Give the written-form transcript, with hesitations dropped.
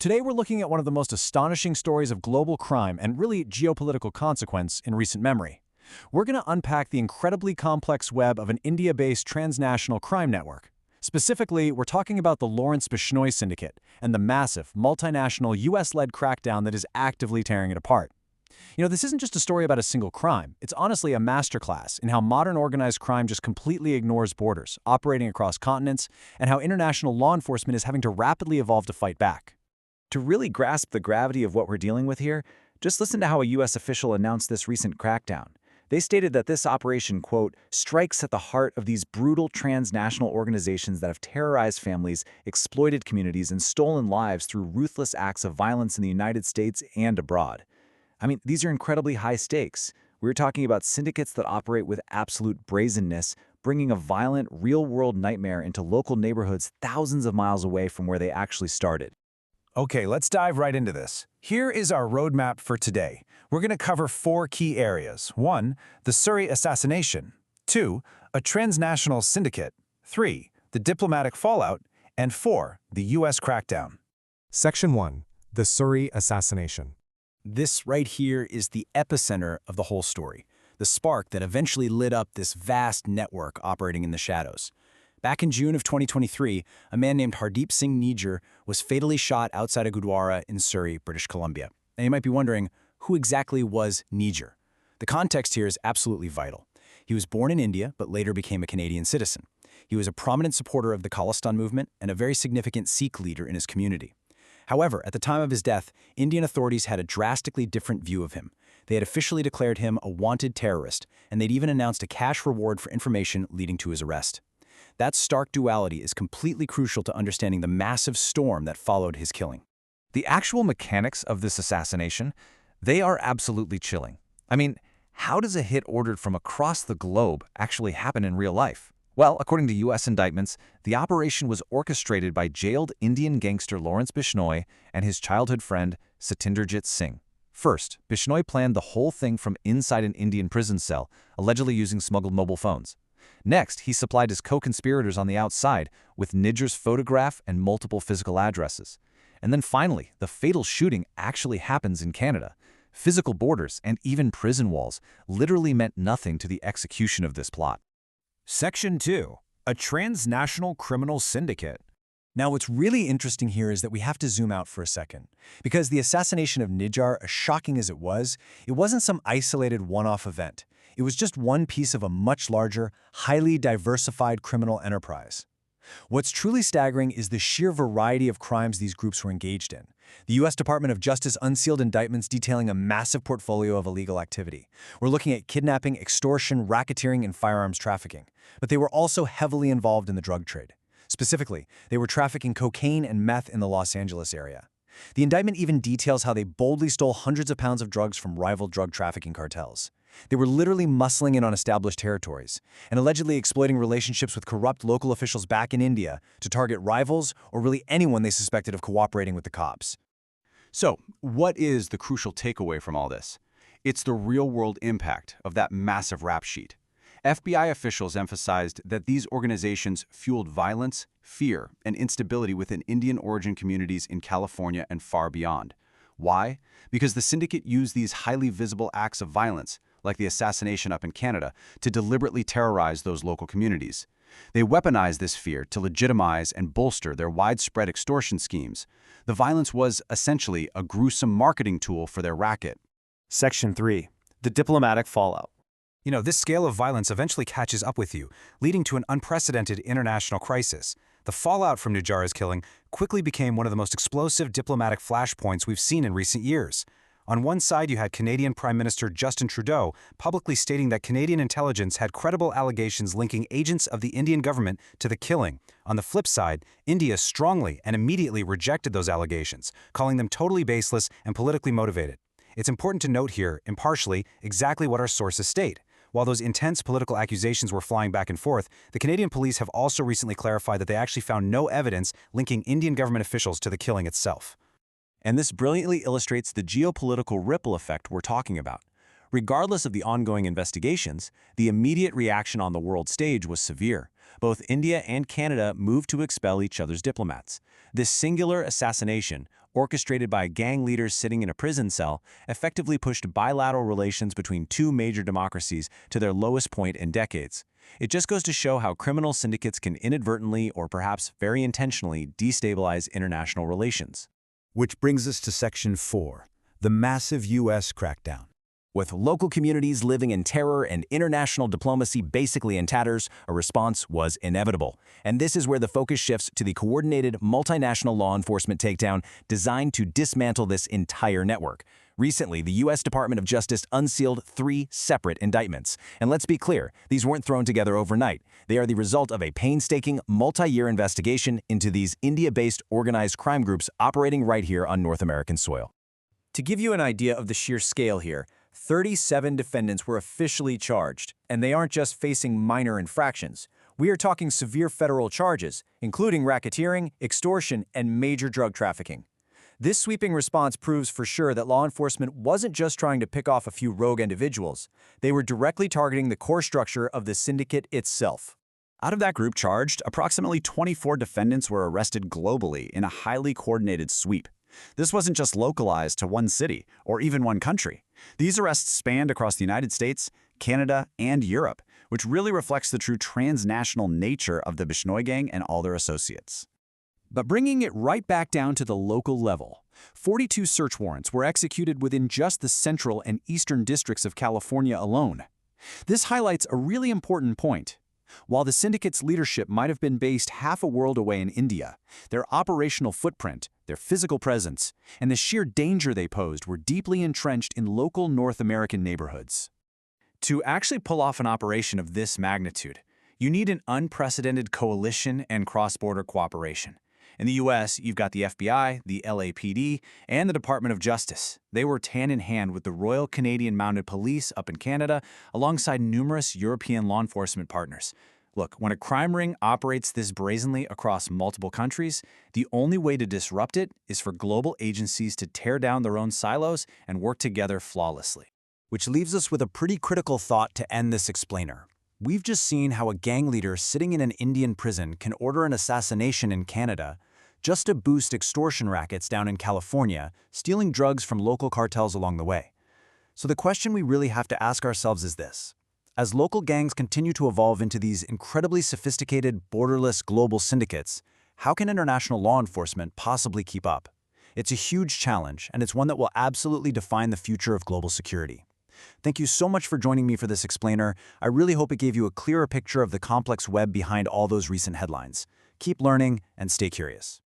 Today we're looking at one of the most astonishing stories of global crime and really geopolitical consequence in recent memory. We're going to unpack the incredibly complex web of an India-based transnational crime network. Specifically, we're talking about the Lawrence Bishnoi syndicate and the massive, multinational US-led crackdown that is actively tearing it apart. This isn't just a story about a single crime. It's honestly a masterclass in how modern organized crime just completely ignores borders, operating across continents, and how international law enforcement is having to rapidly evolve to fight back. To really grasp the gravity of what we're dealing with here, just listen to how a U.S. official announced this recent crackdown. They stated that this operation, quote, strikes at the heart of these brutal transnational organizations that have terrorized families, exploited communities, and stolen lives through ruthless acts of violence in the United States and abroad. I mean, these are incredibly high stakes. We're talking about syndicates that operate with absolute brazenness, bringing a violent, real-world nightmare into local neighborhoods thousands of miles away from where they actually started. Okay, let's dive right into this. Here is our roadmap for today. We're going to cover 4 key areas. 1, the Surrey assassination. 2, a transnational syndicate. 3, the diplomatic fallout. And 4, the U.S. crackdown. Section 1, the Surrey assassination. This right here is the epicenter of the whole story, the spark that eventually lit up this vast network operating in the shadows. Back in June of 2023, a man named Hardeep Singh Nijjar was fatally shot outside of Gurdwara in Surrey, British Columbia. And you might be wondering, who exactly was Nijjar? The context here is absolutely vital. He was born in India, but later became a Canadian citizen. He was a prominent supporter of the Khalistan movement and a very significant Sikh leader in his community. However, at the time of his death, Indian authorities had a drastically different view of him. They had officially declared him a wanted terrorist, and they'd even announced a cash reward for information leading to his arrest. That stark duality is completely crucial to understanding the massive storm that followed his killing. The actual mechanics of this assassination, they are absolutely chilling. I mean, how does a hit ordered from across the globe actually happen in real life? Well, according to U.S. indictments, the operation was orchestrated by jailed Indian gangster Lawrence Bishnoi and his childhood friend Satinderjit Singh. First, Bishnoi planned the whole thing from inside an Indian prison cell, allegedly using smuggled mobile phones. Next, he supplied his co-conspirators on the outside with Nijjar's photograph and multiple physical addresses. And then finally, the fatal shooting actually happens in Canada. Physical borders and even prison walls literally meant nothing to the execution of this plot. Section 2, a transnational criminal syndicate. Now, what's really interesting here is that we have to zoom out for a second. Because the assassination of Nijjar, as shocking as it wasn't some isolated one-off event. It was just one piece of a much larger, highly diversified criminal enterprise. What's truly staggering is the sheer variety of crimes these groups were engaged in. The U.S. Department of Justice unsealed indictments detailing a massive portfolio of illegal activity. We're looking at kidnapping, extortion, racketeering, and firearms trafficking. But they were also heavily involved in the drug trade. Specifically, they were trafficking cocaine and meth in the Los Angeles area. The indictment even details how they boldly stole hundreds of pounds of drugs from rival drug trafficking cartels. They were literally muscling in on established territories and allegedly exploiting relationships with corrupt local officials back in India to target rivals or really anyone they suspected of cooperating with the cops. So, what is the crucial takeaway from all this? It's the real-world impact of that massive rap sheet. FBI officials emphasized that these organizations fueled violence, fear, and instability within Indian origin communities in California and far beyond. Why? Because the syndicate used these highly visible acts of violence, like the assassination up in Canada, to deliberately terrorize those local communities. They weaponized this fear to legitimize and bolster their widespread extortion schemes. The violence was, essentially, a gruesome marketing tool for their racket. Section 3, the diplomatic fallout. This scale of violence eventually catches up with you, leading to an unprecedented international crisis. The fallout from Nijjar's killing quickly became one of the most explosive diplomatic flashpoints we've seen in recent years. On one side, you had Canadian Prime Minister Justin Trudeau publicly stating that Canadian intelligence had credible allegations linking agents of the Indian government to the killing. On the flip side, India strongly and immediately rejected those allegations, calling them totally baseless and politically motivated. It's important to note here, impartially, exactly what our sources state. While those intense political accusations were flying back and forth, the Canadian police have also recently clarified that they actually found no evidence linking Indian government officials to the killing itself. And this brilliantly illustrates the geopolitical ripple effect we're talking about. Regardless of the ongoing investigations, the immediate reaction on the world stage was severe. Both India and Canada moved to expel each other's diplomats. This singular assassination orchestrated by gang leaders sitting in a prison cell, effectively pushed bilateral relations between two major democracies to their lowest point in decades. It just goes to show how criminal syndicates can inadvertently or perhaps very intentionally destabilize international relations. Which brings us to Section 4, the massive U.S. crackdown. With local communities living in terror and international diplomacy basically in tatters, a response was inevitable. And this is where the focus shifts to the coordinated multinational law enforcement takedown designed to dismantle this entire network. Recently, the U.S. Department of Justice unsealed 3 separate indictments. And let's be clear, these weren't thrown together overnight. They are the result of a painstaking, multi-year investigation into these India-based organized crime groups operating right here on North American soil. To give you an idea of the sheer scale here, 37 defendants were officially charged, and they aren't just facing minor infractions. We are talking severe federal charges, including racketeering, extortion, and major drug trafficking. This sweeping response proves for sure that law enforcement wasn't just trying to pick off a few rogue individuals. They were directly targeting the core structure of the syndicate itself. Out of that group charged, approximately 24 defendants were arrested globally in a highly coordinated sweep. This wasn't just localized to one city or even one country. These arrests spanned across the United States, Canada, and Europe, which really reflects the true transnational nature of the Bishnoi gang and all their associates. But bringing it right back down to the local level, 42 search warrants were executed within just the central and eastern districts of California alone. This highlights a really important point. While the syndicate's leadership might have been based half a world away in India, their operational footprint, their physical presence, and the sheer danger they posed were deeply entrenched in local North American neighborhoods. To actually pull off an operation of this magnitude, you need an unprecedented coalition and cross-border cooperation. In the U.S., you've got the FBI, the LAPD, and the Department of Justice. They worked hand-in-hand with the Royal Canadian Mounted Police up in Canada, alongside numerous European law enforcement partners. Look, when a crime ring operates this brazenly across multiple countries, the only way to disrupt it is for global agencies to tear down their own silos and work together flawlessly. Which leaves us with a pretty critical thought to end this explainer. We've just seen how a gang leader sitting in an Indian prison can order an assassination in Canada just to boost extortion rackets down in California, stealing drugs from local cartels along the way. So the question we really have to ask ourselves is this. As local gangs continue to evolve into these incredibly sophisticated, borderless global syndicates, how can international law enforcement possibly keep up? It's a huge challenge, and it's one that will absolutely define the future of global security. Thank you so much for joining me for this explainer. I really hope it gave you a clearer picture of the complex web behind all those recent headlines. Keep learning and stay curious.